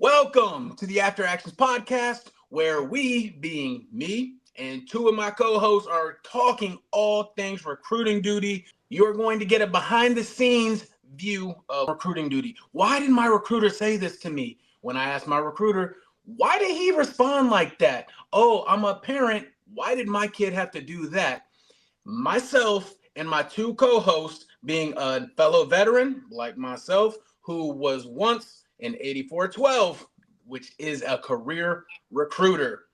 Welcome to the After Actions podcast, where we, being me and two of my co-hosts, are talking all things recruiting duty. You are going to get a behind-the-scenes view of recruiting duty. Why did my recruiter say this to me? When I asked my recruiter, why did he respond like that? Oh, I'm a parent. Why did my kid have to do that? Myself and my two co-hosts, being a fellow veteran like myself, who was once in 8412, which is a career recruiter.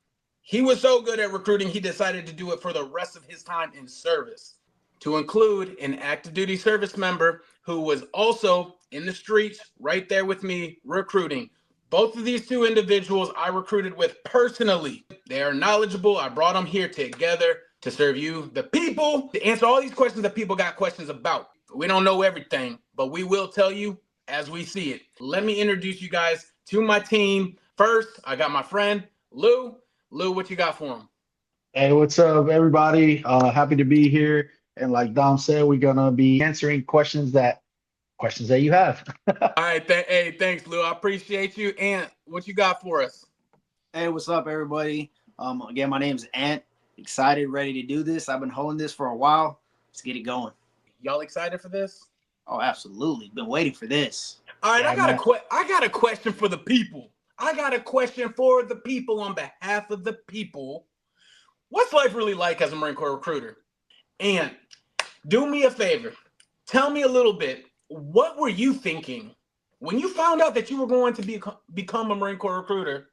He was so good at recruiting, he decided to do it for the rest of his time in service, to include an active duty service member who was also in the streets right there with me recruiting. Both of these two individuals I recruited with personally. They are knowledgeable. I brought them here together to serve you, the people, to answer all these questions that people got questions about. We don't know everything, but we will tell you as we see it. Let me introduce you guys to my team. First, I got my friend, Lou. Lou, what you got for him? Hey, what's up, everybody? Happy to be here. And like Dom said, we're gonna be answering questions that you have. All right, hey, thanks, Lou. I appreciate you. And what you got for us? Hey, what's up, everybody? Again, my name's Ant. Excited, ready to do this. I've been holding this for a while. Let's get it going. Y'all excited for this? Oh, absolutely. Been waiting for this. All right, Yeah, I got a question for the people. I got a question for the people on behalf of the people. What's life really like as a Marine Corps recruiter? And do me a favor. Tell me a little bit. What were you thinking when you found out that you were going to become a Marine Corps recruiter?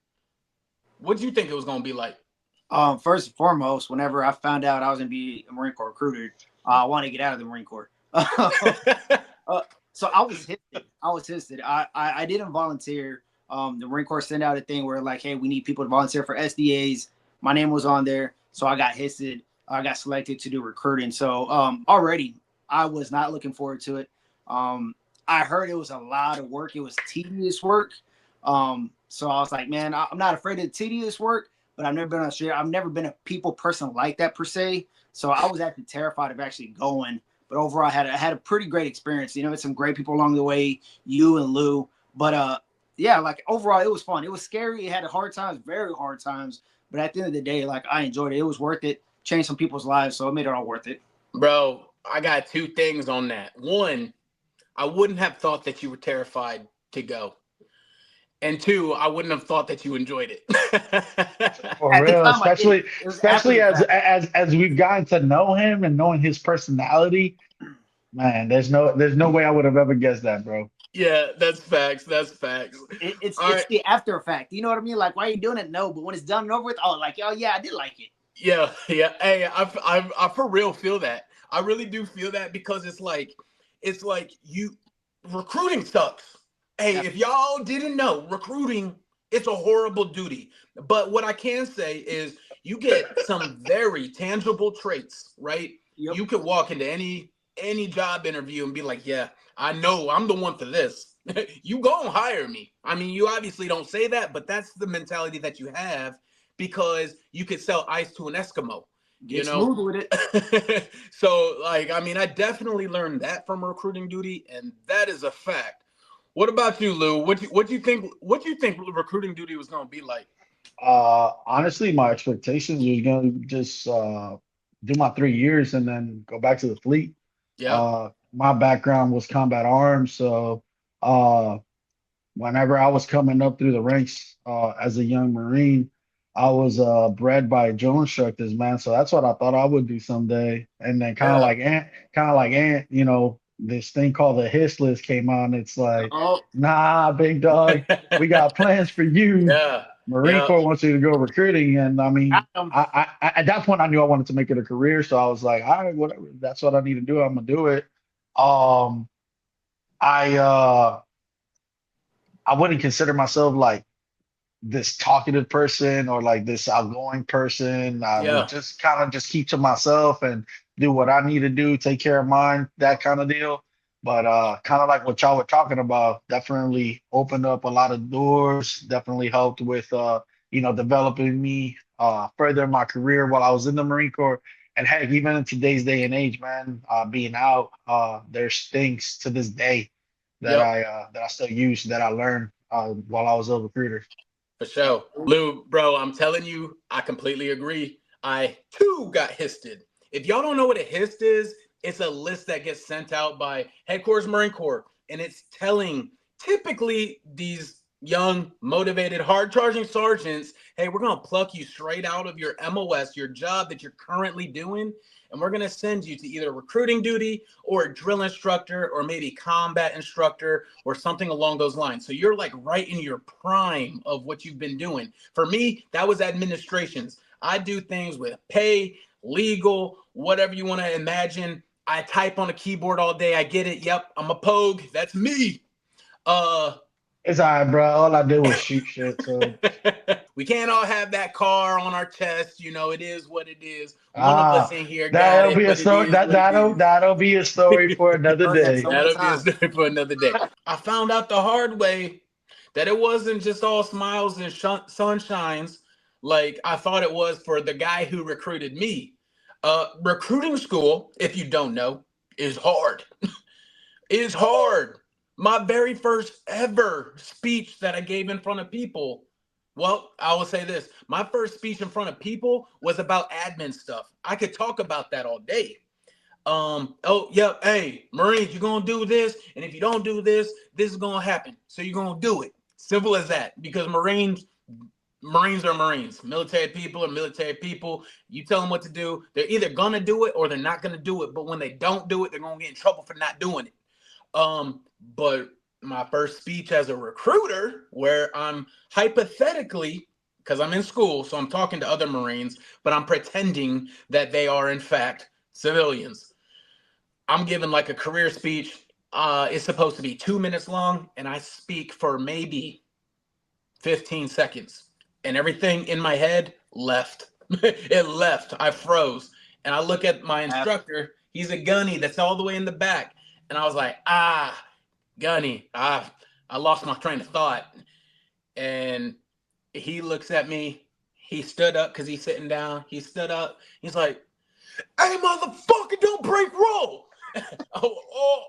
What did you think it was going to be like? First and foremost, whenever I found out I was going to be a Marine Corps recruiter, I wanted to get out of the Marine Corps. So I was tested. I didn't volunteer. The Marine Corps sent out a thing where like, hey, we need people to volunteer for SDAs. My name was on there, so I got histed. I got selected to do recruiting. So already I was not looking forward to it. I heard it was a lot of work. It was tedious work. So I was like, man, I'm not afraid of tedious work, but I've never been a people person like that per se. So I was actually terrified of actually going. But overall, I had a pretty great experience. You know, it's some great people along the way, you and Lou. But yeah, like overall, it was fun. It was scary. It had hard times, very hard times. But at the end of the day, like I enjoyed it. It was worth it. Changed some people's lives, so it made it all worth it. Bro, I got two things on that. One, I wouldn't have thought that you were terrified to go. And two, I wouldn't have thought that you enjoyed it. For At the real, time, I did. especially It was especially after the as we've gotten to know him and knowing his personality, man, there's no way I would have ever guessed that, bro. Yeah, that's facts. That's facts. It's All right. the after effect. You know what I mean? Like, why are you doing it? No, but when it's done and over with, oh, like, oh yeah, I did like it. Yeah. Hey, I for real feel that. I really do feel that because it's like you recruiting sucks. Hey, if y'all didn't know, recruiting, it's a horrible duty. But what I can say is you get some very tangible traits, right? Yep. You could walk into any job interview and be like, yeah, I know I'm the one for this. You go and hire me. I mean, you obviously don't say that, but that's the mentality that you have because you could sell ice to an Eskimo. Get smooth with it. So, like, I mean, I definitely learned that from recruiting duty, and that is a fact. What about you, Lou? What you think? What you think recruiting duty was going to be like? Honestly, my expectations was gonna just do my 3 years and then go back to the fleet. Yeah. My background was combat arms, so uh, whenever I was coming up through the ranks as a young Marine, I was bred by drill instructors, man. So that's what I thought I would do someday. And then kind of like Ant, this thing called the HIS list came on. It's like, Oh, nah, big dog, we got plans for you. Yeah. Marine Yeah. Corps wants you to go recruiting, and I mean, I at that point I knew I wanted to make it a career, so I was like, all right, whatever, that's what I need to do. I'm gonna do it. Um, I I wouldn't consider myself like this talkative person or like this outgoing person. I Yeah. would just kind of just keep to myself and do what I need to do, take care of mine, that kind of deal. But kind of like what y'all were talking about, definitely opened up a lot of doors, definitely helped with developing me further in my career while I was in the Marine Corps. And heck, even in today's day and age, man, being out, there's things to this day that Yep. I still use that I learned while I was a recruiter. For sure. Lou, bro, I'm telling you, I completely agree. I too got histed. If y'all don't know what a hist is, it's a list that gets sent out by Headquarters Marine Corps, and it's telling typically these young, motivated, hard charging sergeants, hey, we're going to pluck you straight out of your MOS, your job that you're currently doing, and we're going to send you to either recruiting duty or a drill instructor or maybe combat instructor or something along those lines. So you're like right in your prime of what you've been doing. For me, that was administrations. I do things with pay, legal, whatever you want to imagine. I type on a keyboard all day. I get it. Yep, I'm a pogue. That's me. Uh It's all right, bro. All I did was shoot shit. So we can't all have that car on our chest. You know, it is what it is. One of us ah, in here got that'll it, be a but it story. is what it is. That'll be a story for another Heard that day. so many That'll be a times. story for another day. I found out the hard way that it wasn't just all smiles and sunshines like I thought it was for the guy who recruited me. Recruiting school, if you don't know, is hard. Is hard. My very first ever speech that I gave in front of people. Well, I will say this. My first speech in front of people was about admin stuff. I could talk about that all day. Oh, yep, hey, Marines, you're gonna do this, and if you don't do this, this is gonna happen. So you're gonna do it. Simple as that. Because Marines are Marines. Military people are military people. You tell them what to do, they're either gonna do it or they're not gonna do it. But when they don't do it, they're gonna get in trouble for not doing it. But my first speech as a recruiter, where I'm hypothetically, because I'm in school, so I'm talking to other Marines, but I'm pretending that they are in fact civilians. I'm giving like a career speech. It's supposed to be 2 minutes long, and I speak for maybe 15 seconds, and everything in my head left. It left. I froze, and I look at my instructor. He's a gunny that's all the way in the back. And I was like, Gunny, I lost my train of thought. And he looks at me. He stood up because he's sitting down. He stood up. He's like, hey, motherfucker, don't break roll. oh.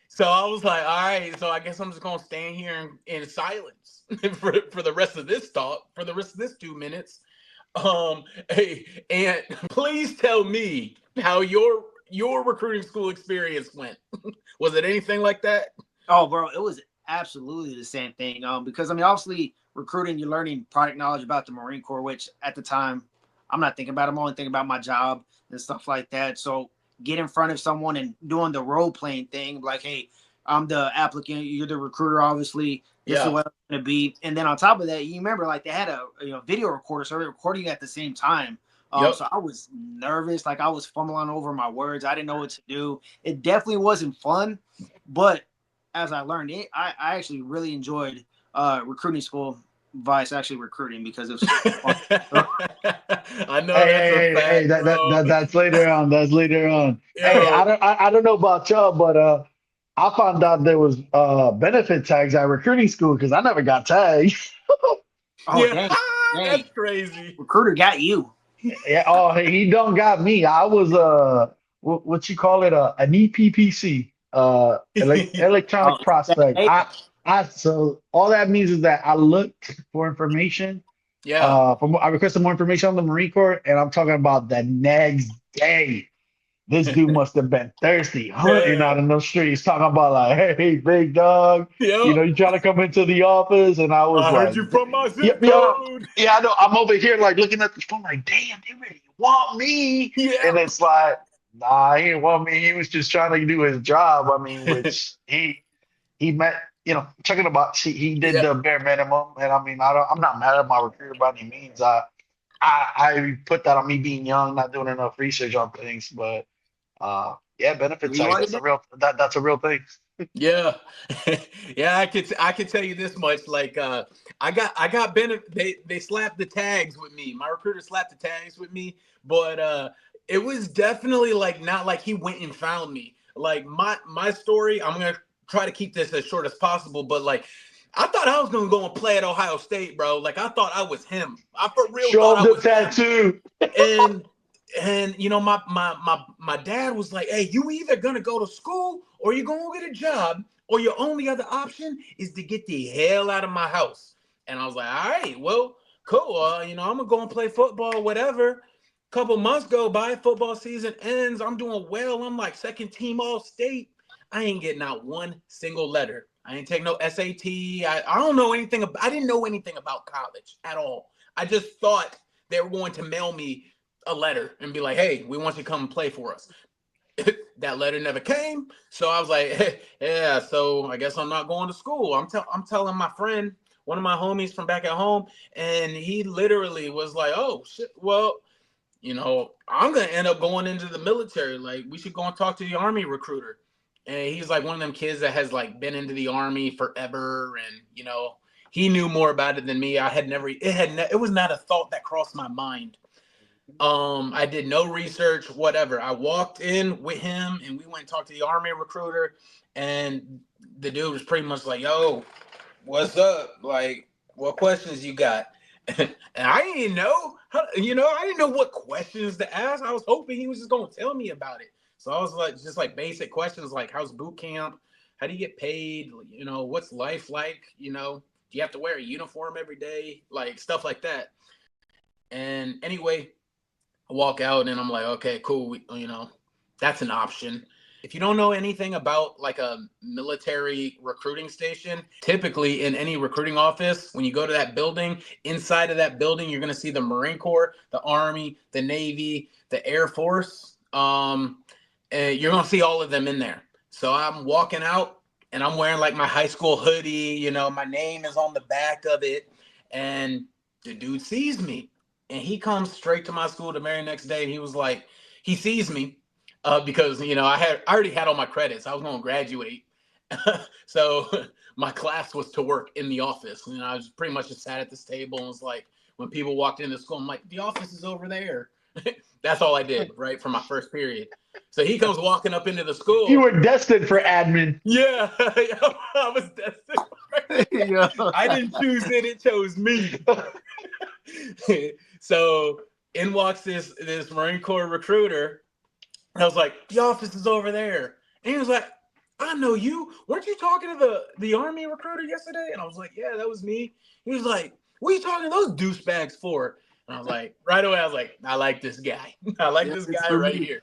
So I was like, all right, so I guess I'm just going to stand here in silence for the rest of this talk, for the rest of this 2 minutes. Hey, and please tell me how your recruiting school experience went. Was it anything like that? Oh, bro, it was absolutely the same thing. Because I mean, obviously, recruiting, you're learning product knowledge about the Marine Corps, which at the time I'm not thinking about. I'm only thinking about my job and stuff like that. So get in front of someone and doing the role playing thing, like, hey, I'm the applicant, you're the recruiter, obviously. This is what I'm gonna be. And then on top of that, you remember like they had a video recorder, so they're recording at the same time. So I was nervous, like I was fumbling over my words. I didn't know what to do. It definitely wasn't fun, but as I learned it, I actually really enjoyed recruiting school. Vice actually recruiting because it was fun. I know Hey, that's a fact, that's later on. That's later on. Hey, Yo. I don't know about y'all, but I found out there was benefit tags at recruiting school because I never got tagged. Oh, dang. That's crazy. Recruiter got you. Yeah, oh, he don't got me. I was what you call it, an EPPC, electronic prospect. So all that means is that I looked for information. I requested more information on the Marine Corps, and I'm talking about the next day. This dude must have been thirsty, hunting out in those streets, talking about like, hey, big dog, you trying to come into the office, and I was heard like, you from my zip code. Yeah, I know. I'm over here like looking at the phone, like, damn, they really want me. And it's like, nah, he didn't want me. He was just trying to do his job. I mean, which he met, talking about he did the bare minimum. And I mean, I'm not mad at my recruiter by any means. I put that on me being young, not doing enough research on things, but benefit tax, that's a real thing. Yeah. Yeah, I could tell you this much. Like I got benefit, they slapped the tags with me. My recruiter slapped the tags with me, but it was definitely like not like he went and found me. Like my story, I'm gonna try to keep this as short as possible, but like I thought I was gonna go and play at Ohio State, bro. Like I thought I was him. I for real Show thought him I the was tattoo. And my dad was like, hey, you either gonna go to school or you're gonna get a job or your only other option is to get the hell out of my house. And I was like, all right, well, cool. I'm gonna go and play football, whatever. Couple months go by, football season ends. I'm doing well. I'm like second team all state. I ain't getting out one single letter. I ain't take no SAT. I don't know anything. I didn't know anything about college at all. I just thought they were going to mail me a letter and be like, hey, we want you to come and play for us. That letter never came. So I was like, yeah, so I guess I'm not going to school. I'm telling my friend, one of my homies from back at home, and he literally was like, oh, shit, well, I'm going to end up going into the military. Like, we should go and talk to the Army recruiter. And he's like one of them kids that has like been into the Army forever. And, he knew more about it than me. It was not a thought that crossed my mind. I did no research, whatever. I walked in with him and we went and talked to the Army recruiter, and the dude was pretty much like, yo, what's up? Like, what questions you got? And I didn't know, I didn't know what questions to ask. I was hoping he was just going to tell me about it. So I was like, just like basic questions like, how's boot camp? How do you get paid? What's life like? Do you have to wear a uniform every day? Like stuff like that. And anyway, I walk out and I'm like, okay, cool. That's an option. If you don't know anything about like a military recruiting station, typically in any recruiting office, when you go to that building, inside of that building, you're going to see the Marine Corps, the Army, the Navy, the Air Force. And you're going to see all of them in there. So I'm walking out and I'm wearing like my high school hoodie, my name is on the back of it. And the dude sees me. And he comes straight to my school the very next day. And he was like, he sees me because, I already had all my credits. I was going to graduate. So my class was to work in the office. And I was pretty much just sat at this table and was like, when people walked into school, I'm like, the office is over there. That's all I did, right, for my first period. So he comes walking up into the school. You were destined for admin. Yeah, I was destined for it. I didn't choose it chose me. So in walks this Marine Corps recruiter. I was like, the office is over there. And he was like, I know you. Weren't you talking to the Army recruiter yesterday? And I was like, yeah, that was me. He was like, what are you talking to those douchebags for? And I was like, right away, I was like, I like this guy. I like this guy right here.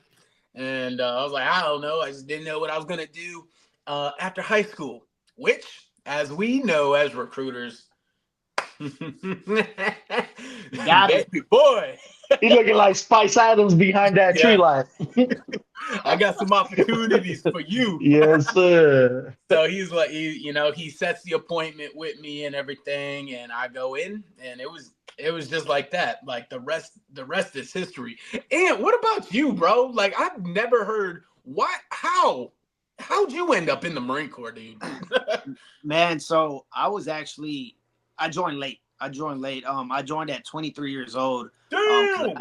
And I was like, I don't know. I just didn't know what I was going to do after high school, which, as we know as recruiters, Got it. baby boy. He's looking like Spice Adams behind that tree line. I got some opportunities for you. Yes, sir. So he's like, he sets the appointment with me and everything, and I go in, and it was just like that. Like the rest is history. And what about you, bro? Like I've never heard how'd you end up in the Marine Corps, dude? Man, so I joined late. I joined at 23 years old. Damn.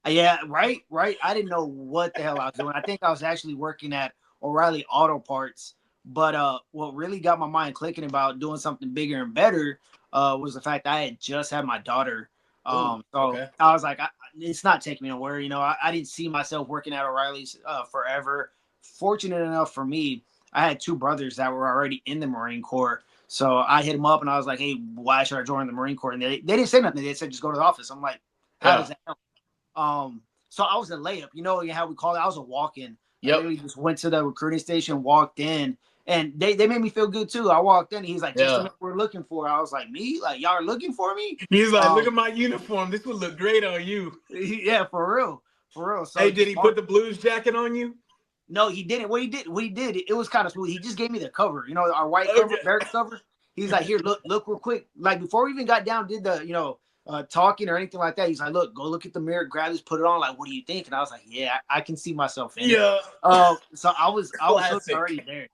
Yeah, right. I didn't know what the hell I was doing. I think I was actually working at O'Reilly Auto Parts. But what really got my mind clicking about doing something bigger and better was the fact that I had just had my daughter. Okay. I was like, it's not taking me nowhere. I didn't see myself working at O'Reilly's forever. Fortunate enough for me, I had two brothers that were already in the Marine Corps. So I hit them up and I was like, hey, why should I join the Marine Corps? And they didn't say nothing. They said, just go to the office. I'm like, how does that help? So I was a layup, how we call it. I was a walk-in. Yep. I literally just went to the recruiting station, walked in, and they made me feel good too. I walked in and he's like, just what we're looking for. I was like, me? Like, y'all are looking for me? He's like, look at my uniform. This would look great on you. Yeah, for real. So hey, did he put the blues jacket on you? No, he didn't. What he did, it was kind of smooth. He just gave me the cover, our white cover, barracks cover. He's like, here, look real quick. Like before we even got down, did the, talking or anything like that. He's like, look, go look at the mirror, grab this, put it on. Like, what do you think? And I was like, yeah, I can see myself in it. So I was already there.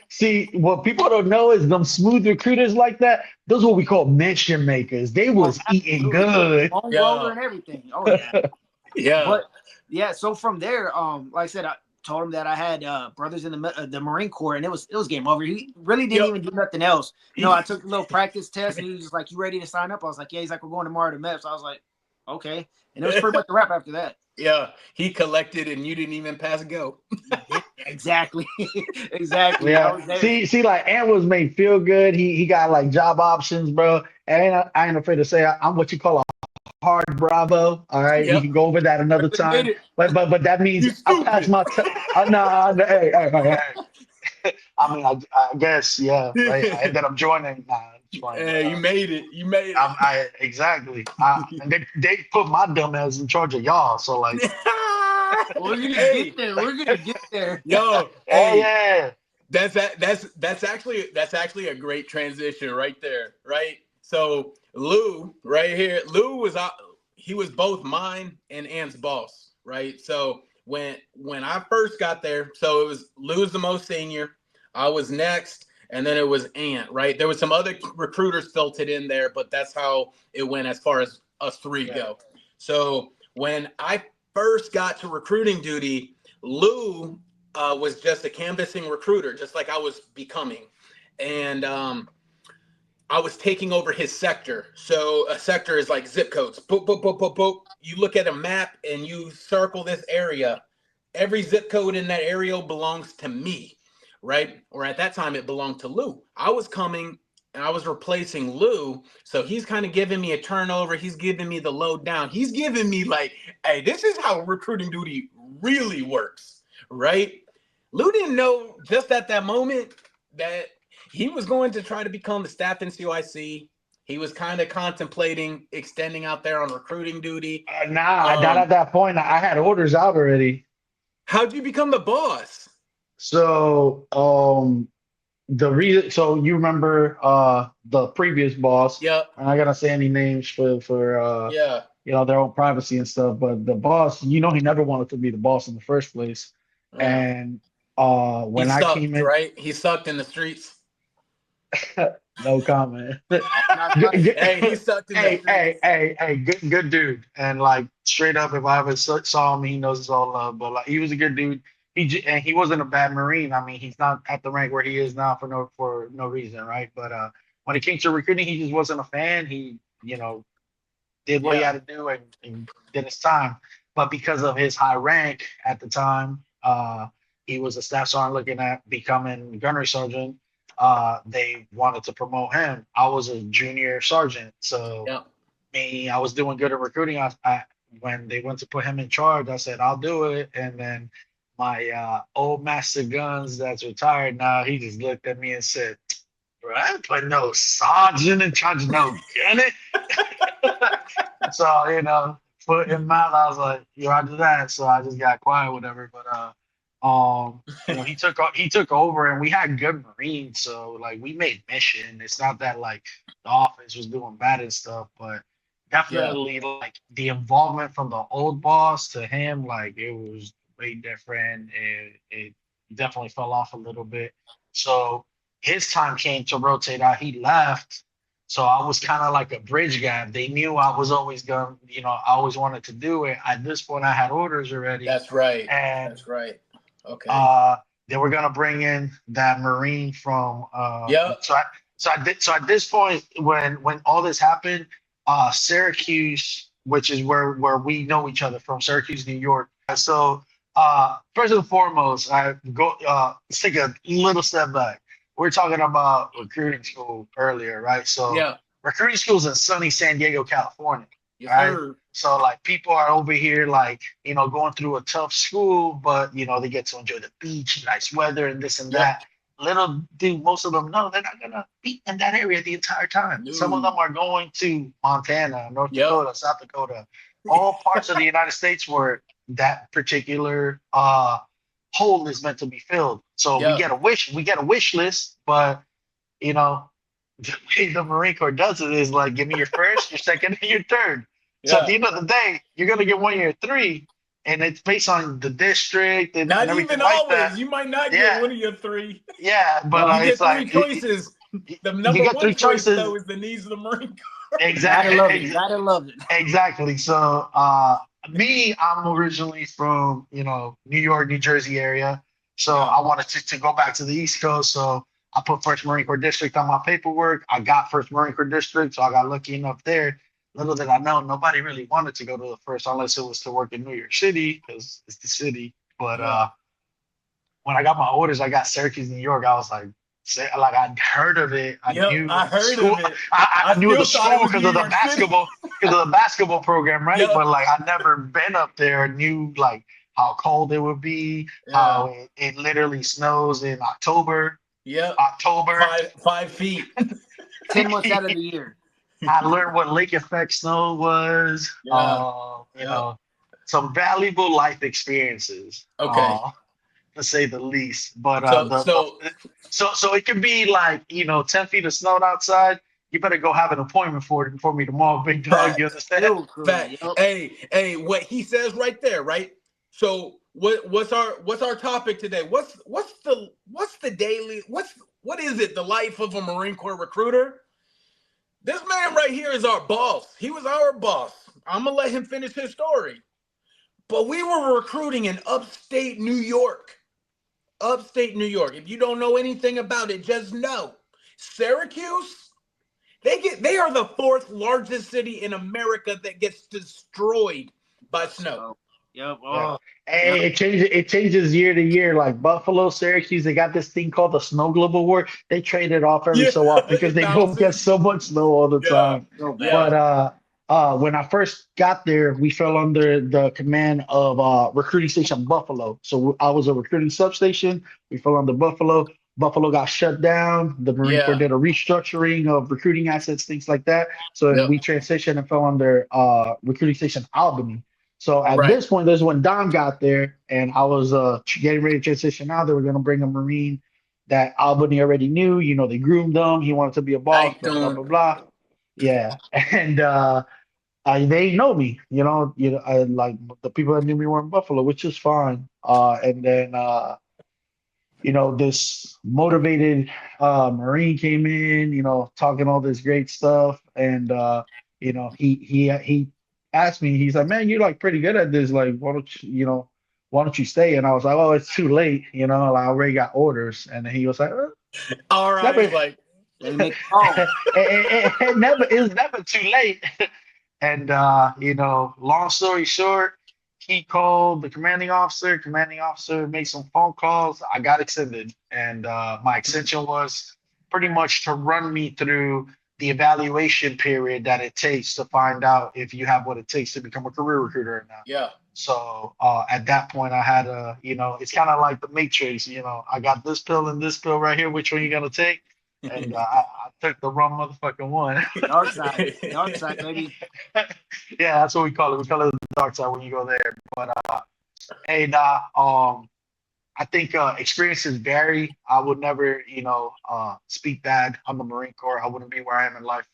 See, what people don't know is them smooth recruiters like that. Those are what we call mention makers. They was eating good. Bone roller and everything. Oh yeah. Yeah. But yeah, so from there, like I said, I told him that I had brothers in the Marine Corps, and it was game over. He really didn't even do nothing else. I took a little practice test, and he was just like, "You ready to sign up?" I was like, "Yeah." He's like, "We're going tomorrow to MEPS." I was like, "Okay," and it was pretty much a wrap after that. Yeah, he collected, and you didn't even pass go. Exactly. Exactly. I Yeah. was there. See, like Ant was made feel good. He got like job options, bro. And I ain't afraid to say I'm what you call a hard Bravo. All right, we Yep. can go over that another Admit time. it. But that means You I passed stupid. my. No, hey. I mean, I guess yeah, right. I ended up joining. Nah, it's fine. But Hey, you made it. You made I exactly. And they put my dumb ass in charge of y'all. So like, it. We're gonna Hey, get there. We're gonna get there. yo, yeah, hey, yeah. that's actually a great transition right there, right? So Lou, right here, Lou was he was both mine and Ant's boss, right? So when I first got there, so it was Lou's the most senior, I was next, and then it was Ant, right? There was some other recruiters filtered in there, but that's how it went as far as us three Yeah. go. So when I first got to recruiting duty, Lou was just a canvassing recruiter, just like I was becoming. And I was taking over his sector. So a sector is like zip codes. Boop, boop, boop, boop, boop. You look at a map and you circle this area. Every zip code in that area belongs to me, right? Or at that time, it belonged to Lou. I was coming and I was replacing Lou. So he's kind of giving me a turnover. He's giving me the lowdown. He's giving me like, hey, this is how recruiting duty really works, right? Lou didn't know just at that moment that he was going to try to become the staff NCOIC. He was kind of contemplating extending out there on recruiting duty. Nah, not Um, at that point. I had orders out already. how'd you become the boss? So the reason, so you remember the previous boss. Yeah, I'm not gonna say any names for yeah. their own privacy and stuff, but the boss, he never wanted to be the boss in the first place. Yeah. And He when I came sucked, in, right? He sucked in the streets. no comment. I'm not trying to. Hey, he sucked in the streets. Hey, good dude. And like straight up, if I ever saw him, he knows it's all love. But like, he was a good dude. And he wasn't a bad Marine. I mean, he's not at the rank where he is now for no reason, right? But when it came to recruiting, he just wasn't a fan. He, did what he Yeah, had to do and did his time. But because of his high rank at the time, he was a staff sergeant looking at becoming gunnery sergeant. They wanted to promote him. I was a junior sergeant, so yeah. I was doing good at recruiting. When they went to put him in charge, I said I'll do it. And then my old master guns that's retired now, he just looked at me and said, "Bro, I ain't put no sergeant in charge of no gunning." So, foot in mouth, I was like, "You roger that." So I just got quiet, whatever. But he took over, and we had good Marines, so like we made mission. It's not that like the office was doing bad and stuff, but Yeah. definitely like the involvement from the old boss to him, like it was way different. It definitely fell off a little bit. So his time came to rotate out. He left. So I was kind of like a bridge gap. They knew I was always going, I always wanted to do it. At this point, I had orders already, That's right. and That's right. Okay. uh, they were gonna bring in that Marine from. Yep. So at this point, when all this happened, Syracuse, which is where we know each other from, Syracuse, New York. So first and foremost, let's take a little step back. We're talking about recruiting school earlier, right? So Yeah. recruiting schools in sunny San Diego, California, Yes, right? sir. So like people are over here like, going through a tough school, but they get to enjoy the beach, nice weather and this and Yep. that. Little do most of them know they're not gonna be in that area the entire time. Some of No. them are going to Montana, North Yep. Dakota, South Dakota, all parts of the United States where that particular hole is meant to be filled. So we Yeah. get a wish list, but you know, the way the Marine Corps does it is like, give me your first, your second, and your third. So at Yeah. the end of the day, you're gonna get one of your three, and it's based on the district and Not everything even like that. always. You might not get Yeah, one of your three. yeah, but No, You it's get three like choices. The you number get one three choice, choices. though, is the needs of the Marine Corps. gotta love it. Exactly, Gotta love it. exactly. So I'm originally from New York, New Jersey area. So Yeah. I wanted to go back to the East Coast. So I put First Marine Corps District on my paperwork. I got First Marine Corps District, so I got lucky enough there. Little did I know, nobody really wanted to go to the first unless it was to work in New York City because it's the city. But Yeah. when I got my orders, I got Syracuse, New York. I was like, I'd heard of it. I Yep, knew I the heard school. of it. I I knew the still thought it school was New York City. because of the basketball program, right? Yep. But like, I'd never been up there. Knew like how cold it would be, Yeah. how it literally snows in October. Yep. October. 5 feet. 10 months out of the year. I learned what lake effect snow was. Yeah. You Yep. know, some valuable life experiences. Okay. To say the least. But So so so it could be like 10 feet of snow outside. You better go have an appointment for me tomorrow, big dog. You facts. understand? Still could. Fact. Yep. Hey, what he says right there, right? So what's our topic today? What's the daily what is it? The life of a Marine Corps recruiter? This man right here is our boss. He was our boss. I'm gonna let him finish his story. But we were recruiting in upstate New York. Upstate New York. If you don't know anything about it, just know Syracuse, they are the fourth largest city in America that gets destroyed by snow. Oh, yep. Yeah. Oh, Hey, yep. it changes year to year. Like Buffalo, Syracuse, they got this thing called the Snow Globe Award. They trade it off every Yeah, so often because it they both get bounces. so much snow all the Yeah, time. So bad. yeah, But when I first got there, we fell under the command of recruiting station Buffalo. So I was a recruiting substation. We fell under Buffalo. Buffalo got shut down. The Marine Corps yeah. did a restructuring of recruiting assets, things like that. So Yep. we transitioned and fell under recruiting station Albany. So at Right. this point, this is when Don got there, and I was getting ready to transition out. They were going to bring a Marine that Albany already knew. They groomed him. He wanted to be a boss, Hyped blah, blah, on. blah, blah. Yeah. And they know me, like the people that knew me were in Buffalo, which is fine. And then this motivated Marine came in, talking all this great stuff, and he asked me, he's like, man, you're like pretty good at this, like why don't you stay? And I was like, oh, it's too late, like, I already got orders, and he was like, All it's right. never, He's like, Let me make a call. it's never too late. And long story short, he called the commanding officer. Commanding officer made some phone calls. I got extended, and my extension was pretty much to run me through the evaluation period that it takes to find out if you have what it takes to become a career recruiter or not. yeah. So at that point, I had it's kind of like the Matrix. I got this pill and this pill right here. Which one you gonna take? And I took the wrong motherfucking one. Dark side, baby. Yeah, that's what we call it. We call it the dark side when you go there. But hey, nah, I think experiences vary. I would never, speak bad on the Marine Corps. I wouldn't be where I am in life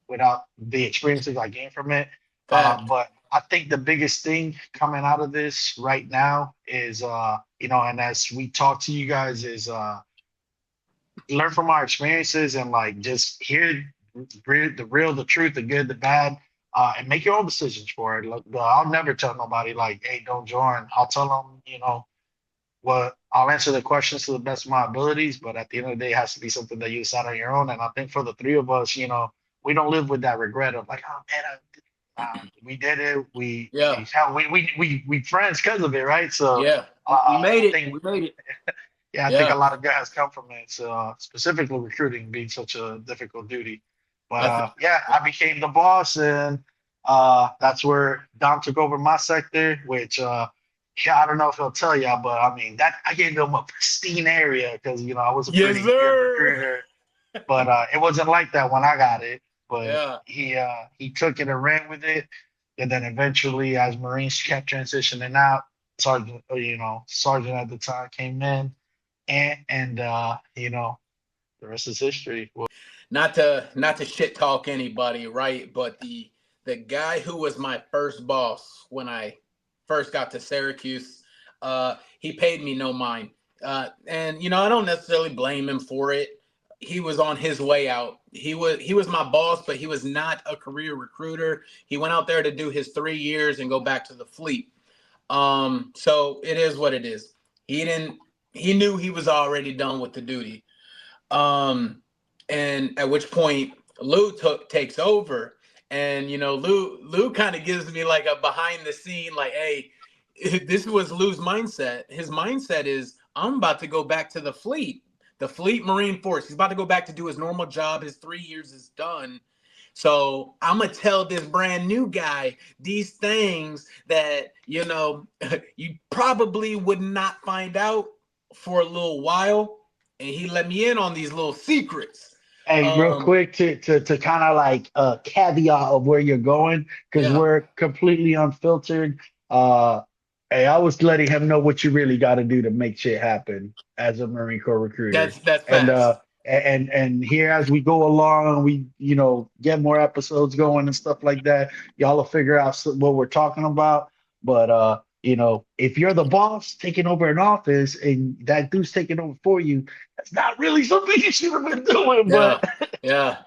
without the experiences I gained from it. Fact. But I think the biggest thing coming out of this right now is, and as we talk to you guys, is learn from our experiences and like just hear the real, the truth, the good, the bad, and make your own decisions for it. Look, I'll never tell nobody like, hey, don't join. I'll tell them, what I'll answer the questions to the best of my abilities, but at the end of the day, it has to be something that you decide on your own. And I think for the three of us, we don't live with that regret of like, oh man, we did it. Yeah. We friends because of it, right? So Yeah. We made it. think, We made it. yeah, I think a Yeah. lot of good has come from it. So specifically recruiting being such a difficult duty. But I think yeah, I became the boss, and that's where Dom took over my sector, which yeah, I don't know if he'll tell y'all, but I mean that I gave him a pristine area because I was a yes, pretty good sir. recruiter. But it wasn't like that when I got it. But Yeah. he took it and ran with it, and then eventually, as Marines kept transitioning out, sergeant at the time came in, and the rest is history. Well, Not to shit talk anybody, right? But the guy who was my first boss when I first got to Syracuse, he paid me no mind. And I don't necessarily blame him for it. He was on his way out. He was my boss, but he was not a career recruiter. He went out there to do his 3 years and go back to the fleet. So it is what it is. He knew he was already done with the duty. And at which point Lou takes over, and Lou kind of gives me like a behind the scene, like, hey, this was Lou's mindset. His mindset is, I'm about to go back to the Fleet Marine Force. He's about to go back to do his normal job. His 3 years is done. So I'm going to tell this brand new guy these things that, you know, you probably would not find out for a little while. And he let me in on these little secrets. Hey, real quick to kind of like a caveat of where you're going, because Yeah. we're completely unfiltered. Hey, I was letting him know what you really got to do to make shit happen as a Marine Corps recruiter. That's And facts. and here as we go along, we get more episodes going and stuff like that. Y'all will figure out what we're talking about. But if you're the boss taking over an office and that dude's taking over for you, that's not really something you should have been doing. Yeah. But Yeah.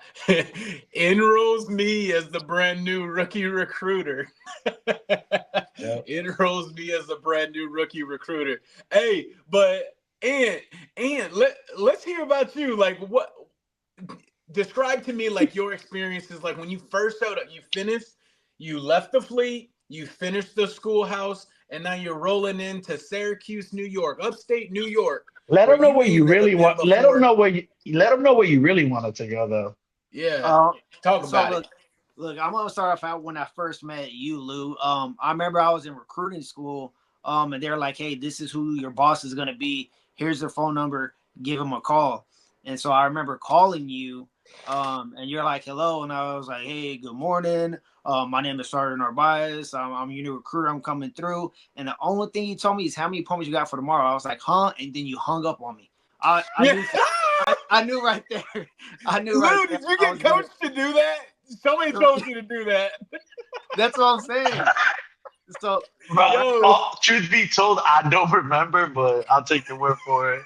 Enrolls me as the brand new rookie recruiter. yeah. Enrolls me as a brand new rookie recruiter. Hey, but let's hear about you. Like, what describe to me like your experiences, like when you first showed up, you left the fleet, you finished the schoolhouse, and now you're rolling into Syracuse, New York, upstate New York, Let where them know you where you ain't never really been want. Let them before. know where you really wanted to go, though. Yeah. Talk So about it. look, I'm gonna start off out when I first met you, Lou. I remember I was in recruiting school, and they're like, "Hey, this is who your boss is gonna be. Here's their phone number. Give them a call." And so I remember calling you, and you're like, "Hello," and I was like, "Hey, good morning. My name is Sergeant Narvaez. I'm your new recruiter. I'm coming through." And the only thing you told me is how many appointments you got for tomorrow. I was like, "Huh?" And then you hung up on me. I knew. I knew right there. I knew right Lou, there. did you get coached to do that? Somebody told you to do that. That's what I'm saying. So, Yo. Truth be told, I don't remember, but I'll take the word for it.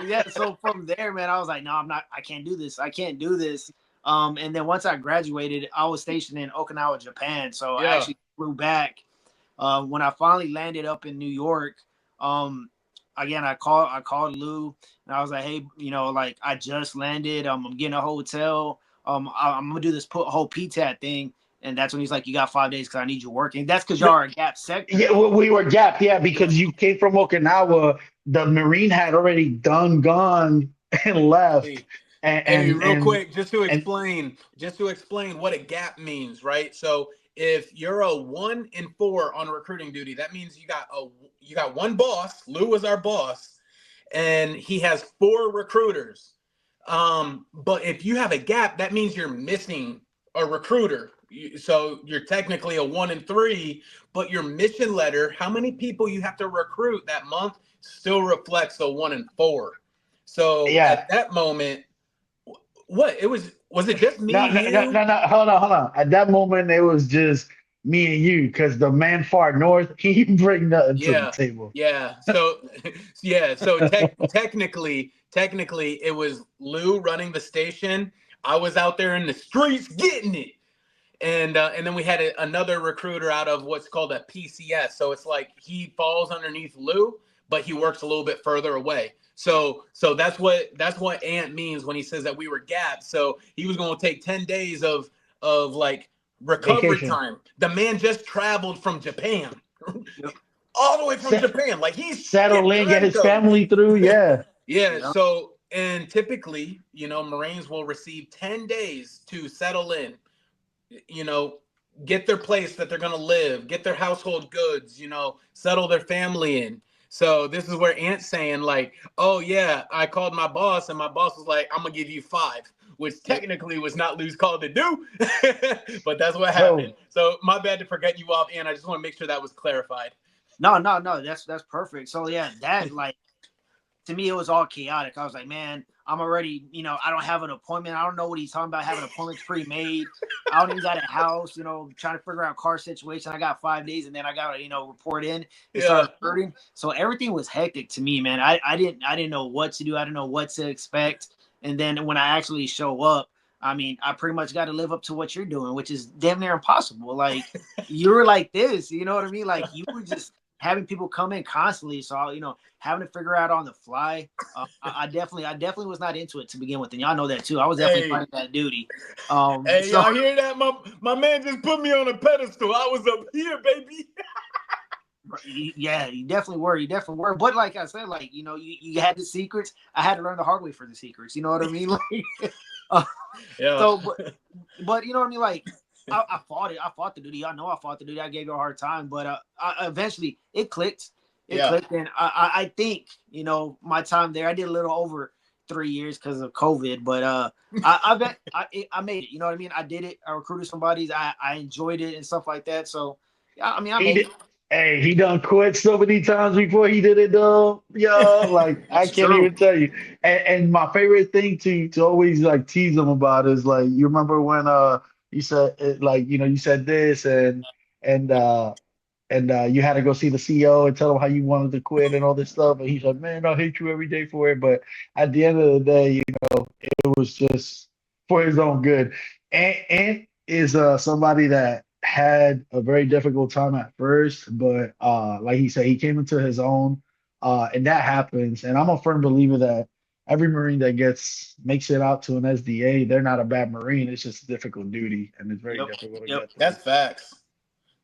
yeah. So from there, man, I was like, no, I'm not. I can't do this. I can't do this. And then once I graduated, I was stationed in Okinawa, Japan. So I Yeah. actually flew back. When I finally landed up in New York, again, I called Lou, and I was like, hey, like I just landed. I'm getting a hotel. I'm gonna do this whole PTAT thing. And that's when he's like, you got 5 days because I need you working. That's because y'all are a gap sector. Yeah, we were Gap, yeah, because you came from Okinawa. The Marine had already gone and left, and Hey, and real and, quick, just to and explain what a gap means, right? So if you're a 1 in 4 on recruiting duty, that means you got one boss. Lou was our boss, and he has 4 recruiters. But if you have a gap, that means you're missing a recruiter. So you're technically a 1 in 3, but your mission letter, how many people you have to recruit that month, still reflects a 1 in 4. So yeah. at that moment, what it was it just me, No, no, no, you? no, no. Hold on, hold on. At that moment, it was just me and you, because the man far north, he bring nothing to the Yeah, table. yeah. So yeah, so technically it was Lou running the station. I was out there in the streets getting it. And then we had another recruiter out of what's called a PCS. So it's like he falls underneath Lou, but he works a little bit further away. So that's what Ant means when he says that we were gapped. So he was going to take 10 days of like recovery Vacation. time. The man just traveled from Japan. All the way from Set, Japan. Like he's settle getting in, get time his codes. family through. Yeah. Yeah. Yeah. So, and typically, Marines will receive 10 days to settle in, you know, get their place that they're going to live, get their household goods, settle their family in. So this is where Ant's saying like, oh yeah, I called my boss and my boss was like, I'm going to give you 5, which technically was not Lou's call to do, but that's what happened. So So my bad to forget you off, Ant. I just want to make sure that was clarified. No. That's perfect. So yeah, that like to me it was all chaotic. I was like, man, I'm already, I don't have an appointment. I don't know what he's talking about having appointments pre-made. I don't even got a house, trying to figure out car situation. I got 5 days and then I got to, report in and Yeah. start recruiting. So everything was hectic to me, man. I didn't know what to do. I didn't know what to expect. And then when I actually show up, I mean, I pretty much got to live up to what you're doing, which is damn near impossible. Like you were like this, you know what I mean? Like you were just having people come in constantly. So, having to figure out on the fly. I definitely was not into it to begin with. And y'all know that too. I was definitely fighting that duty. Hey, y'all hear that? My man just put me on a pedestal. I was up here, baby. Yeah, you definitely were. You definitely were. But like I said, like, you had the secrets. I had to learn the hard way for the secrets. You know what I mean? Like, uh, Yeah. so, but you know what I mean? Like, I fought it. I fought the duty. I know I fought the duty. I gave you a hard time, but eventually it clicked. It Yeah. clicked, and I think my time there. I did a little over 3 years because of COVID, but I made it. You know what I mean? I did it. I recruited somebody. I enjoyed it and stuff like that. So, I mean, I He made did. it. Hey, he done quit so many times before he did it though. Yo, like I It's can't true. even tell you. And my favorite thing to always like tease him about is like you remember when you said like you said this and uh and you had to go see the CEO and tell him how you wanted to quit and all this stuff. And he's like, man, I hate you every day for it. But at the end of the day, it was just for his own good. And is somebody that had a very difficult time at first, but like he said, he came into his own, and that happens. And I'm a firm believer that every Marine that makes it out to an SDA, they're not a bad Marine. It's just a difficult duty, and it's very Yep. difficult to Yep. get through. That's facts.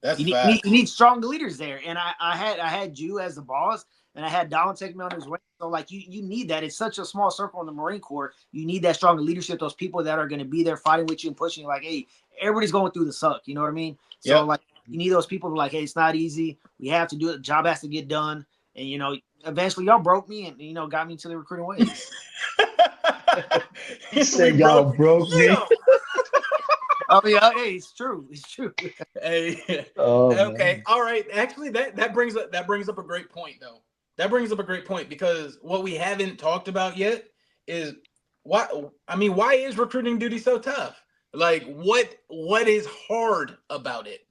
That's You facts. need strong leaders there, and I had you as the boss, and I had Donald take me on his way. So like you need that. It's such a small circle in the Marine Corps. You need that strong leadership. Those people that are going to be there fighting with you and pushing you. Like, hey, everybody's going through the suck. You know what I mean? So Yep. like you need those people who are like, hey, it's not easy. We have to do it. The job has to get done. And eventually y'all broke me and got me to the recruiting ways. He We said, y'all broke. broke me. Yeah. I mean, hey, it's true. It's true. Hey. Oh Okay. man. All right. Actually, that brings up a great point though. That brings up a great point because what we haven't talked about yet is why. I mean, why is recruiting duty so tough? Like, what is hard about it?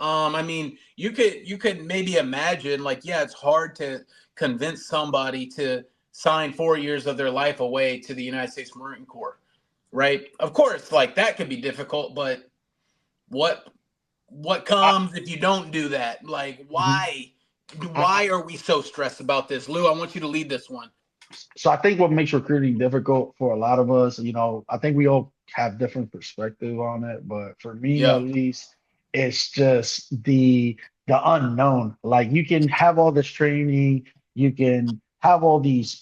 I mean, you could maybe imagine like, yeah, it's hard to convince somebody to sign 4 years of their life away to the United States Marine Corps, right? Of course, like that could be difficult, but what what I, comes if you don't do that? Like, mhm. why are we so stressed about this? Lou, I want you to lead this one. So I think what makes recruiting difficult for a lot of us, I think we all have different perspective on it, but for me Yeah, at least, it's just the unknown. Like you can have all this training, you can have all these,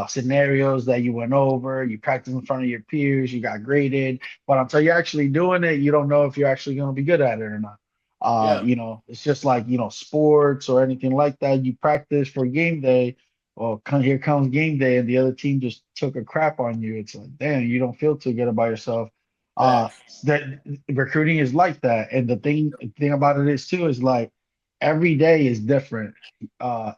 scenarios that you went over, you practice in front of your peers, you got graded, but until you're actually doing it, you don't know if you're actually going to be good at it or not. yeah, It's just like, sports or anything like that. You practice for game day, well, here comes game day, and the other team just took a crap on you. It's like, damn, you don't feel too good about yourself. Uh, facts. that recruiting is like that, and the thing about it is too is like every day is different.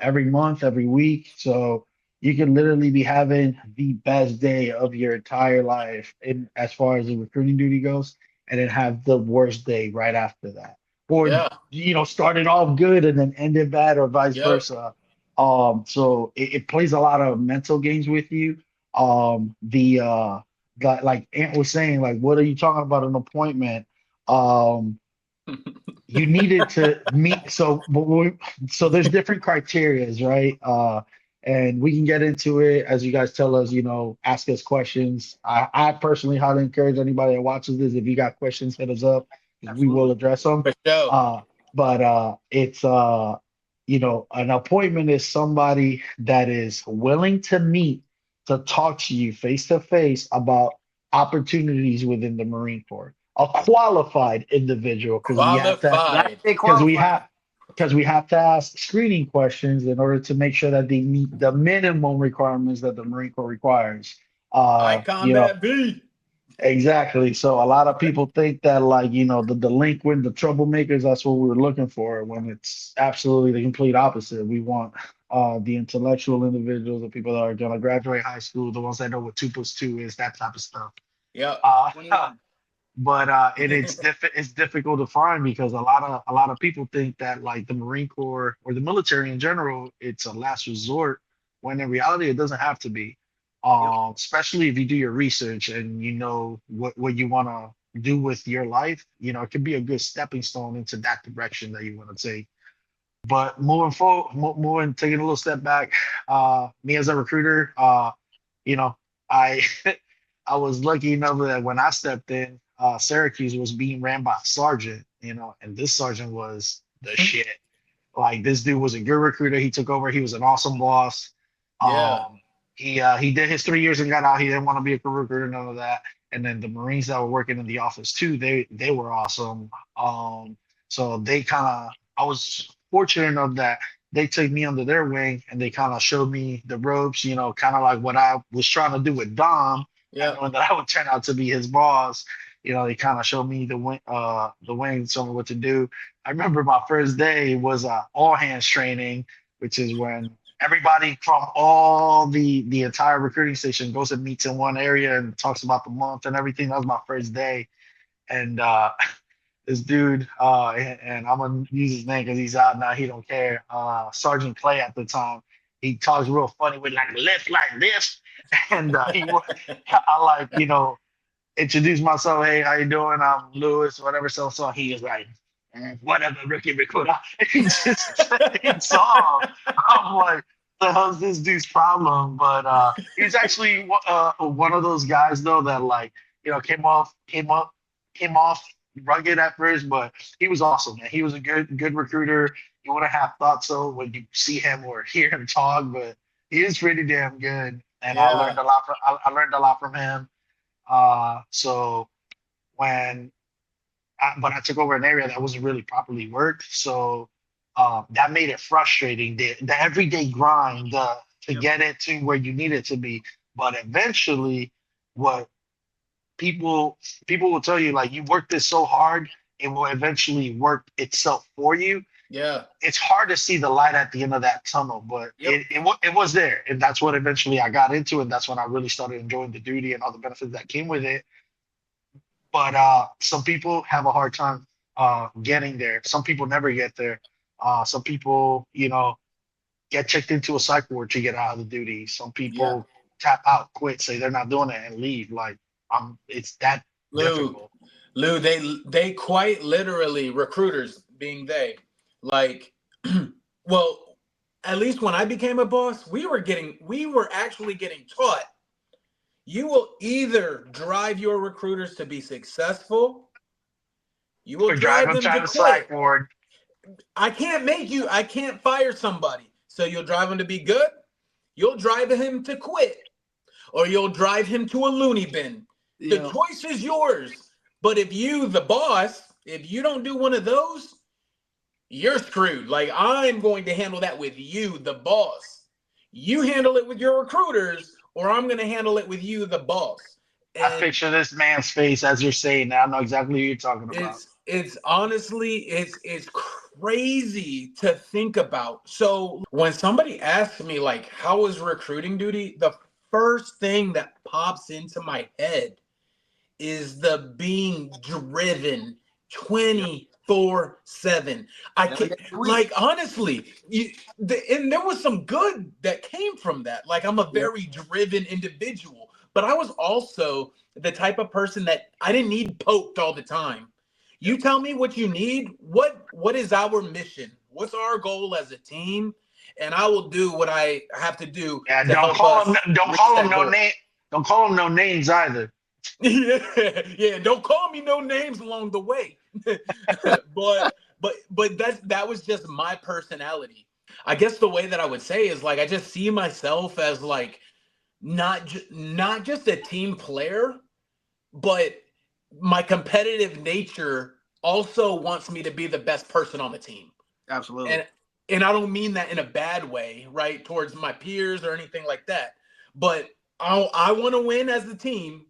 Every month, every week, so you can literally be having the best day of your entire life, in as far as the recruiting duty goes, and then have the worst day right after that, or Yeah, started off good and then ended bad, or vice yep, versa. So it plays a lot of mental games with you. Like Ant was saying, like, what are you talking about an appointment? Um, you needed to meet. So there's different criterias, right? And we can get into it as you guys tell us, ask us questions. I personally highly encourage anybody that watches this, if you got questions, hit us up, 'cause we will Absolutely. address them. for sure. But it's an appointment is somebody that is willing to meet, to talk to you face to face about opportunities within the Marine Corps. A qualified individual, because we have to You gotta Qualified. stay because we qualified. have because we have to ask screening questions in order to make sure that they meet the minimum requirements that the Marine Corps requires. I Uh, you know, combat V. Exactly. So a lot of people think that, like, the delinquent, the troublemakers, that's what we were looking for, when it's absolutely the complete opposite. We want the intellectual individuals, the people that are gonna graduate high school, the ones that know what 2+2 is, that type of stuff. Yep. Uh, 21. but it's difficult to find, because a lot of people think that, like, the Marine Corps or the military in general, it's a last resort, when in reality it doesn't have to be. Yep. Especially if you do your research and you know what you want to do with your life, it could be a good stepping stone into that direction that you want to take. But moving forward, moving, taking a little step back, me as a recruiter, you know, I I was lucky enough that when I stepped in, Syracuse was being ran by a sergeant, and this sergeant was the shit. Like this dude was a good recruiter. He took over. He was an awesome boss. Yeah. He did his 3 years and got out. He didn't want to be a recruiter, none of that. And then the Marines that were working in the office too, they were awesome. So they kind of, I was fortunate enough that they took me under their wing and they kind of showed me the ropes, kind of like what I was trying to do with Dom, and Yeah. knowing that I would turn out to be his boss. They kind of showed me the wing, told me what to do. I remember my first day was all hands training, which is when everybody from all the entire recruiting station goes and meets in one area and talks about the month and everything. That was my first day, and this dude, and I'm gonna use his name because he's out now. He don't care. Sergeant Clay at the time. He talks real funny with like lift like this, and I like introduce myself. Hey, how you doing? I'm Lewis, whatever. So he is like, whatever, rookie recruiter. He just it's all. I'm like, the hell's this dude's problem? But he's actually one of those guys though that like came off rugged at first, but he was awesome, man. He was a good recruiter. You wouldn't have thought so when you see him or hear him talk, but he is pretty damn good. And I Yeah. learned a lot I learned a lot from him. So when but I took over an area that wasn't really properly worked, so that made it frustrating. The everyday grind to Yep. get it to where you need it to be. But eventually, what people will tell you, like, you work this so hard, it will eventually work itself for you. Yeah. It's hard to see the light at the end of that tunnel, but Yep. it was there, and that's what eventually I got into, and that's when I really started enjoying the duty and all the benefits that came with it. But some people have a hard time getting there. Some people never get there. Some people, get checked into a psych ward to get out of the duty. Some Yeah. people tap out, quit, say they're not doing it, and leave. Like, it's that Lou, difficult. Lou, they quite literally, recruiters being they, like, well, at least when I became a boss, we were actually getting taught. You will either drive your recruiters to be successful, you will Or drive drive them them to to the psych quit. ward. I can't fire somebody. So you'll drive him to be good, you'll drive him to quit, or you'll drive him to a loony bin. The Yeah. choice is yours. But if you, the boss, if you don't do one of those, you're screwed. Like, I'm going to handle that with you, the boss. You handle it with your recruiters, or I'm going to handle it with you, the boss. I And picture this man's face as you're saying that. I know exactly who you're talking about. it's honestly it's crazy to think about. So when somebody asks me like how is recruiting duty, the first thing that pops into my head is the being driven Yep. 24/7. I Seven can days a week. like honestly, and there was some good that came from that. Like, I'm a Yep. very driven individual, but I was also the type of person that I didn't need poked all the time. You Yep. tell me what you need. What is our mission? What's our goal as a team? And I will do what I have to do Yeah, to help us don't reach call him that no goal. name. Don't call him no names either. Yeah, yeah. Don't call me no names along the way. but that was just my personality. I guess the way that I would say is like I just see myself as like not just a team player, but my competitive nature also wants me to be the best person on the team. Absolutely. And I don't mean that in a bad way, right, towards my peers or anything like that. But I want to win as the team,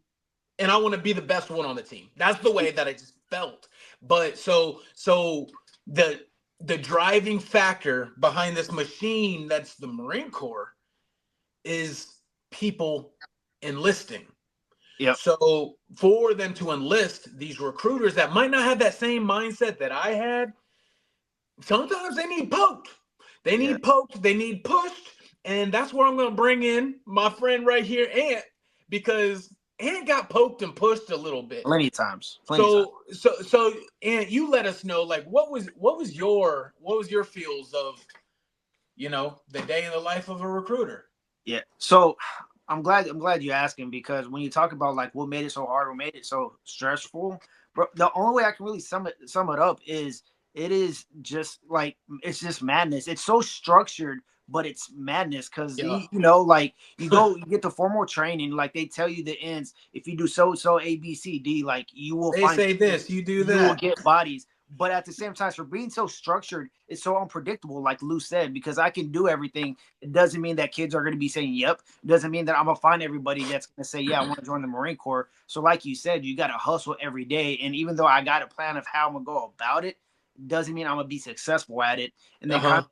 and I want to be the best one on the team. That's the way that I just felt. But so the driving factor behind this machine that's the Marine Corps is people enlisting. Yep. So for them to enlist these recruiters that might not have that same mindset that I had, sometimes they need poked. They Yeah. need poked. They need pushed. And that's where I'm going to bring in my friend right here, Ant, because Ant got poked and pushed a little bit. Plenty of times. So Ant, you let us know, like, what was your feels of, the day in the life of a recruiter? Yeah. So I'm glad you asking, because when you talk about like what made it so hard, what made it so stressful, bro, the only way I can really sum it up is it is just like it's just madness. It's so structured, but it's madness because Yeah. like you get the formal training, like they tell you the ends. If you do so A B C D, like you will They find say this, you do you will that. get bodies. But at the same time, for being so structured, it's so unpredictable, like Lou said, because I can do everything. It doesn't mean that kids are going to be saying, yep. It doesn't mean that I'm going to find everybody that's going to say, yeah, I want to join the Marine Corps. So, like you said, you got to hustle every day. And even though I got a plan of how I'm going to go about it, doesn't mean I'm going to be successful at it. And then Uh-huh.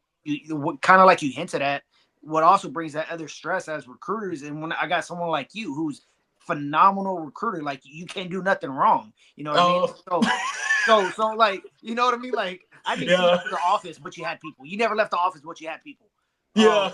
kind of like you hinted at, what also brings that other stress as recruiters. And when I got someone like you who's phenomenal recruiter, like you can't do nothing wrong. You know what I mean? Oh. So like, you know what I mean? Like I didn't see you Yeah. in the office, but you had people. You never left the office, but you had people. Yeah.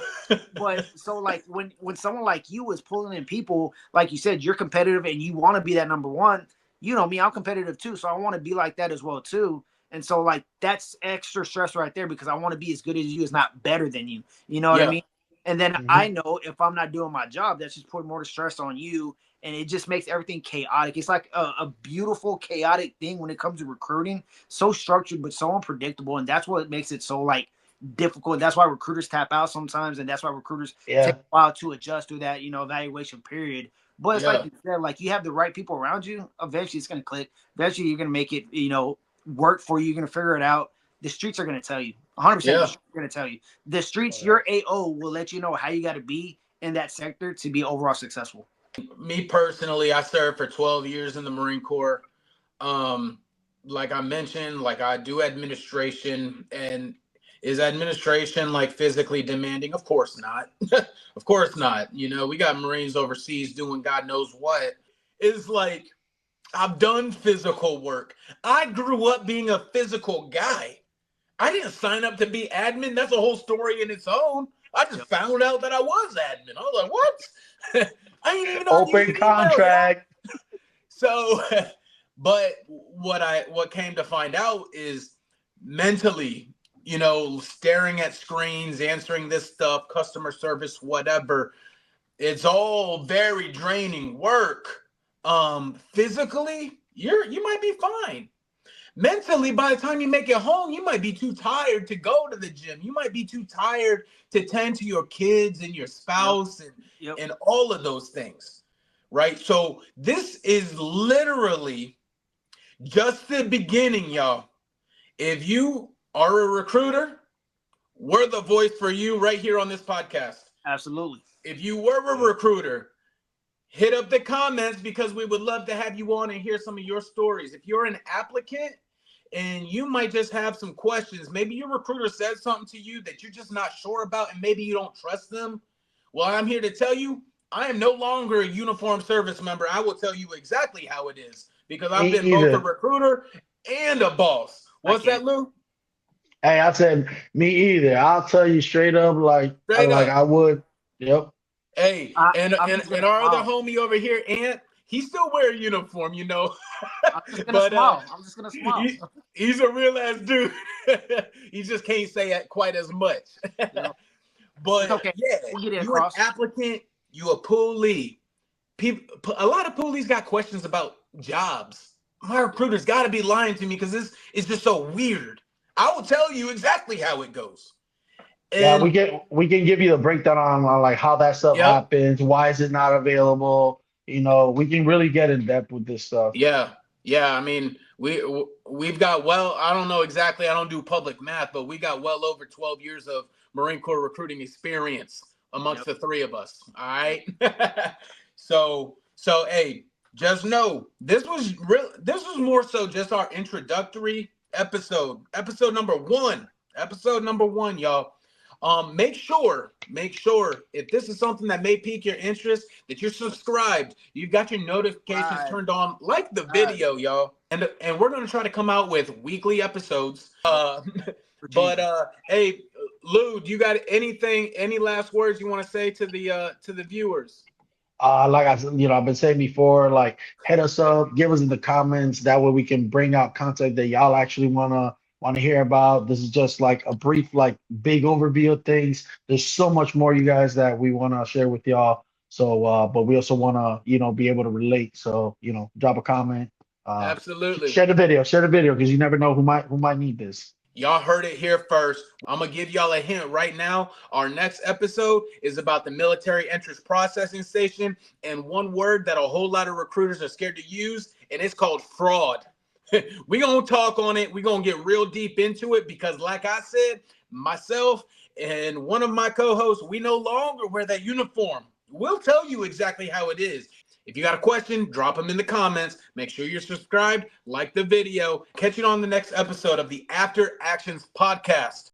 But so like when someone like you is pulling in people, like you said, you're competitive and you want to be that number one. You know me, I'm competitive too, so I want to be like that as well too. And so like that's extra stress right there because I want to be as good as you, is not better than you. You know what I Yeah. mean? And then I Mhm. know if I'm not doing my job, that's just putting more stress on you, and it just makes everything chaotic. It's like a beautiful chaotic thing when it comes to recruiting, so structured but so unpredictable, and that's what makes it so like difficult. That's why recruiters tap out sometimes, and that's why recruiters take Yeah. a while to adjust through that evaluation period. But it's like Yeah. you said, like you have the right people around you. Eventually, it's gonna click. Eventually, you're gonna make it. Work for you. You're gonna figure it out. The streets are gonna tell you. 100%. The Yeah. streets are gonna tell you. The Oh, streets, yeah. your AO will let you know how you got to be in that sector to be overall successful. Me personally, I served for 12 years in the Marine Corps. Um, like I mentioned, like I do administration, and is administration like physically demanding? Of course not. Of course not. We got Marines overseas doing God knows what. It's like I've done physical work. I grew up being a physical guy. I didn't sign up to be admin. That's a whole story in its own. I just Yep. found out that I was admin. I was like, what? I didn't even know how to use Open an email, y'all. contract. So, but what came to find out is mentally, staring at screens, answering this stuff, customer service, whatever, it's all very draining work. Physically, you might be fine. Mentally, by the time you make it home, you might be too tired to go to the gym. You might be too tired to tend to your kids and your Yep. spouse and Yep. and all of those things, right? So this is literally just the beginning, y'all. If you are a recruiter, we're the voice for you right here on this podcast. Absolutely. If you were a recruiter, hit up the comments because we would love to have you on and hear some of your stories. If you're an applicant and you might just have some questions, maybe your recruiter said something to you that you're just not sure about and maybe you don't trust them. Well, I'm here to tell you, I am no longer a uniformed service member. I will tell you exactly how it is because Me I've been both a either. recruiter and a boss. I What's can't. that, Lou? Hey, I said me either. I'll tell you straight up, like Straight like up. I would. Yep. Hey, and I'm and, just and gonna our other smile. homie over here, Ant, he still wear a uniform, I'm just gonna but smile. I'm just gonna smile. he's a real ass dude. He just can't say it quite as much. You know, it's But okay. yeah, We'll get it you an across. applicant, you a poolee. People, a lot of poolies got questions about jobs. My Yep. recruiter's got to be lying to me because this is just so weird. I will tell you exactly how it goes. Yeah, And we can give you the breakdown on like how that stuff yep, happens, why is it not available? We can really get in depth with this stuff. yeah, yeah. I mean, we've got I don't know exactly. I don't do public math, but we got well over 12 years of Marine Corps recruiting experience amongst Yep. the three of us. All Yep. right. So hey, just know this was real. This was more so just our introductory episode, episode number one. Episode number one, y'all. Make sure if this is something that may pique your interest, that you're subscribed, you've got your notifications Right. turned on, like the Right. video, y'all. And we're gonna try to come out with weekly episodes. Yep. For But Jesus. hey, Lou, do you got any last words you want to say to the viewers? Like I said, I've been saying before, like hit us up, give us in the comments. That way we can bring out content that y'all actually wanna hear about. This is just like a brief, like big overview of things. There's so much more, you guys, that we wanna share with y'all. So, but we also wanna, be able to relate. So, drop a comment. Absolutely. Share the video because you never know who might need this. Y'all heard it here first. I'm going to give y'all a hint right now. Our next episode is about the military entrance processing station and one word that a whole lot of recruiters are scared to use, and it's called fraud. We're going to talk on it. We're going to get real deep into it because, like I said, myself and one of my co-hosts, we no longer wear that uniform. We'll tell you exactly how it is. If you got a question, drop them in the comments. Make sure you're subscribed, like the video. Catch you on the next episode of the After Actions podcast.